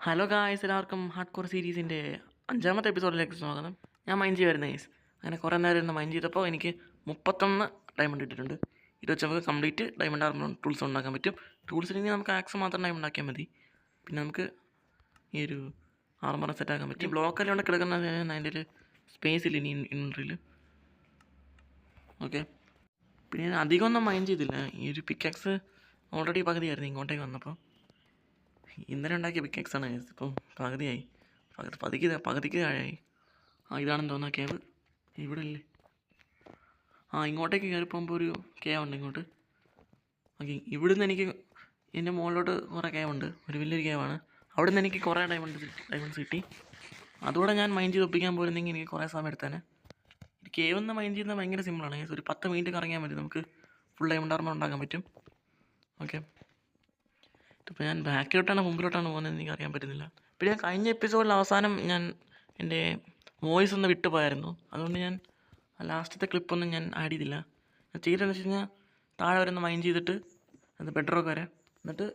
Hello guys, എല്ലാവർക്കും hard core സീരീസിൻ്റെ 5ാമത്തെ എപ്പിസോഡിലേക്ക് സ്വാഗതം. ഞാൻ മൈൻഡ് ചെയ്യുമായിരുന്നു ഗൈസ്. അങ്ങനെ കുറേ നേരം ഇരുന്ന് മൈൻഡ് ചെയ്തപ്പോൾ എനിക്ക് 31 ഡയമണ്ട് ഇട്ടിട്ടുണ്ട്. ഇത് വെച്ച് നമുക്ക് കംപ്ലീറ്റ് ഡയമണ്ട് ആർമർ ടൂൾസ് ഉണ്ടാക്കാൻ പറ്റും. ടൂൾസിന് നമുക്ക് ആക്സ് മാത്രം ഡയമണ്ട് ഉണ്ടാക്കിയാൽ മതി. പിന്നെ നമുക്ക് ഈ ഒരു ആർമർ സെറ്റാക്കാൻ പറ്റും. ബ്ലോക്കെല്ലാം കൊണ്ട് കിടക്കുന്ന അതിൻ്റെ ഒരു സ്പേസ് ഇല്ല ഇനി ഇൻവെൻട്രിയിൽ. ഓക്കെ, പിന്നെ ഞാൻ അധികമൊന്നും മൈൻഡ് ചെയ്തില്ല. ഈ ഒരു പിക്കാക്സ് ഓൾറെഡി പകുതിയായിരുന്നു ഇങ്ങോട്ടേക്ക് വന്നപ്പോൾ. ഇന്നലെ ഉണ്ടാക്കിയ പിക്കാക്സാണ് ഗൈസ്. ഇപ്പം പകുതിയായി, പകുതിക്ക് താഴെയായി. ഇതാണെന്ന് തോന്നുന്ന കേവ്. ഇവിടെ ഇല്ലേ? ഇങ്ങോട്ടേക്ക് കയറി പോകുമ്പോൾ ഒരു കേവ് ഉണ്ട് ഇങ്ങോട്ട്. ഓക്കെ, ഇവിടുന്ന് എനിക്ക് എൻ്റെ മുകളിലോട്ട് കുറേ കേവുണ്ട്. ഒരു വലിയൊരു കേവാണ്. അവിടെ നിന്ന് എനിക്ക് കുറേ ഡയമണ്ട്സ് കിട്ടി. അതുകൂടെ ഞാൻ മൈൻഡ് ചെയ്ത് ഒപ്പിക്കാൻ പോയിരുന്നെങ്കിൽ എനിക്ക് കുറേ സമയം എടുത്തേനെ. കേവ് എന്ന് മൈൻഡ് ചെയ്യുന്നത് ഭയങ്കര സിമ്പിളാണ്. ഒരു 10 മിനിറ്റ് കറങ്ങിയാൽ മതി, നമുക്ക് ഫുൾ ഡയമണ്ട് ആർമർ ഉണ്ടാക്കാൻ പറ്റും. ഓക്കെ, ഇപ്പോൾ ഞാൻ ബാക്കിലോട്ടാണ് മുമ്പിലോട്ടാണ് പോകുന്നത് എനിക്ക് അറിയാൻ പറ്റുന്നില്ല. പിന്നെ ഞാൻ കഴിഞ്ഞ എപ്പിസോഡിൽ അവസാനം ഞാൻ എൻ്റെ വോയിസ് ഒന്ന് വിട്ടു പോയായിരുന്നു. അതുകൊണ്ട് ഞാൻ ലാസ്റ്റത്തെ ക്ലിപ്പൊന്നും ഞാൻ ആഡ് ചെയ്തില്ല. ഞാൻ ചെയ്തതെന്ന് വെച്ച് കഴിഞ്ഞാൽ താഴെ വരെ ഒന്ന് മൈൻഡ് ചെയ്തിട്ട് അത് ബെഡ്റോക്ക് വരെ, എന്നിട്ട്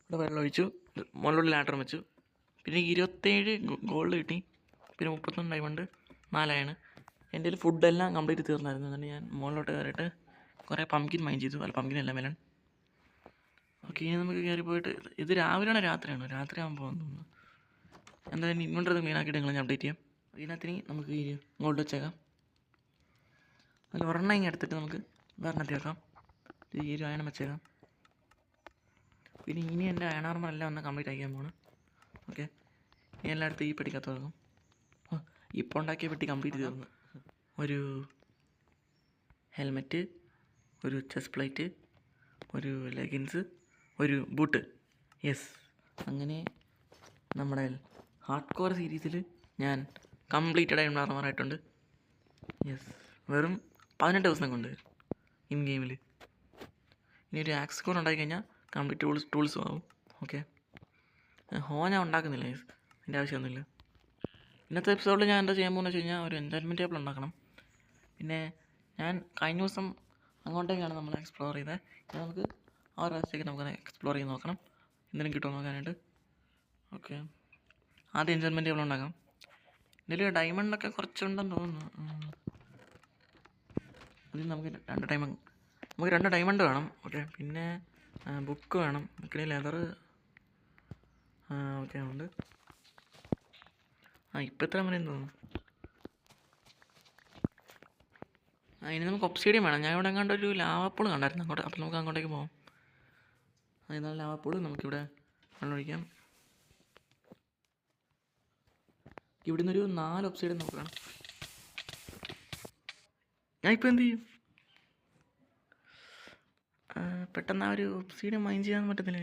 ഇവിടെ വെള്ളം ഒഴിച്ചു, മുകളിലോട്ട് ലാഡറും വെച്ചു. പിന്നെ 27 ഗോൾഡ് കിട്ടി. പിന്നെ 31 ഡയമണ്ട്, 4 അയൺ. എൻ്റെ ഒരു ഫുഡെല്ലാം കംപ്ലീറ്റ് തീർന്നായിരുന്നു. അതുകൊണ്ട് ഞാൻ മുകളിലോട്ട് കയറിയിട്ട് കുറേ പംകിൻ മൈൻഡ് ചെയ്തു. അല്ല, പംകിൻ അല്ല, മെലൺ. ഓക്കെ, ഇനി നമുക്ക് കയറി പോയിട്ട് ഇത് രാവിലെയാണോ രാത്രിയാണോ? രാത്രിയാകുമ്പോൾ തോന്നുന്നു. എന്തായാലും ഇൻവെർട്ടർ ക്ലീൻ ആക്കിയിട്ട് നിങ്ങൾ ഞാൻ അപ്ഡേറ്റ് ചെയ്യാം. ഇതിനകത്തിന് നമുക്ക് ഈ ഗോൾഡ് വെച്ചേക്കാം. അതിൽ ഒരെണ്ണം ഇങ്ങനെ എടുത്തിട്ട് നമുക്ക് വേറെണ്ണത്തി വെക്കാം. ഈ ഒരു അയണം വെച്ചേക്കാം. പിന്നെ ഇനി എൻ്റെ അയൺ ആർമർ എല്ലാം ഒന്ന് കംപ്ലീറ്റ് ആക്കിയാൽ പോകണം. ഓക്കെ, ഇനി എല്ലായിടത്തും ഈ പെട്ടിക്കകത്ത് വെക്കും. ഇപ്പോൾ ഉണ്ടാക്കിയ പെട്ടി കംപ്ലീറ്റ് തീർന്നു. ഒരു ഹെൽമെറ്റ്, ഒരു ചെസ്റ്റ് പ്ലേറ്റ്, ഒരു ലെഗിൻസ്, ഒരു ബൂട്ട്. യെസ്, അങ്ങനെ നമ്മുടെ ഹാർഡ് കോർ സീരീസിൽ ഞാൻ കംപ്ലീറ്റഡ് ആയി ആർമറായിട്ടുണ്ട്. യെസ്, വെറും 18 ദിവസം കൊണ്ട് ഇൻ ഗെയിമിൽ. ഇനി ഒരു ആക്സ് കോർ ഉണ്ടാക്കി കഴിഞ്ഞാൽ കംപ്ലീറ്റ് ടൂൾസും ആവും. ഓക്കെ, ഞാൻ ഉണ്ടാക്കുന്നില്ല യെസ്, അതിൻ്റെ ആവശ്യമൊന്നുമില്ല. ഇന്നത്തെ എപ്പിസോഡിൽ ഞാൻ എന്താ ചെയ്യാൻ പോകുന്നത് വെച്ച് കഴിഞ്ഞാൽ ഒരു എൻജോയ്മെൻറ്റ് ടേബിൾ ഉണ്ടാക്കണം. പിന്നെ ഞാൻ കഴിഞ്ഞ ദിവസം അങ്ങോട്ടേക്കാണ് നമ്മൾ എക്സ്പ്ലോർ ചെയ്തത്. ഇത് നമുക്ക് ആ ഒരു ദിവസത്തേക്ക് നമുക്കത് എക്സ്പ്ലോർ ചെയ്ത് നോക്കണം, എന്തെങ്കിലും കിട്ടുമോ നോക്കാനായിട്ട്. ഓക്കെ, ആദ്യം എൻജോയ്മെൻറ്റ് ടേബിൾ ഉണ്ടാക്കാം. ഇതിൽ ഡയമണ്ടൊക്കെ കുറച്ചുണ്ടെന്ന് തോന്നുന്നു. അതിൽ നമുക്ക് 2 ഡയമണ്ട് വേണം. ഓക്കെ, പിന്നെ ബുക്ക് വേണം. ബുക്കിന് ലെതർ ഓക്കെ ഉണ്ട്. ഇപ്പം എത്ര മണിയെന്ന് തോന്നുന്നു. ഇനി നമുക്ക് ഒബ്സിഡിയം വേണം. ഞാൻ ഇവിടെ എങ്ങാണ്ട് ഒരു ലാവാപ്പൂൾ കണ്ടായിരുന്നു അങ്ങോട്ട്. അപ്പോൾ നമുക്ക് അങ്ങോട്ടേക്ക് പോകാം. അതിനാണ് ലാവാപ്പൂൾ നമുക്കിവിടെ വെള്ളമൊഴിക്കാം. ഇവിടുന്ന് ഒരു 4 ഒബ്സിഡിയം നമുക്ക് വേണം. ഞാൻ ഇപ്പോൾ എന്ത് ചെയ്യും? പെട്ടെന്ന് ആ ഒരു ഒബ്സിഡിയം മൈൻഡ് ചെയ്യാൻ പറ്റത്തില്ല.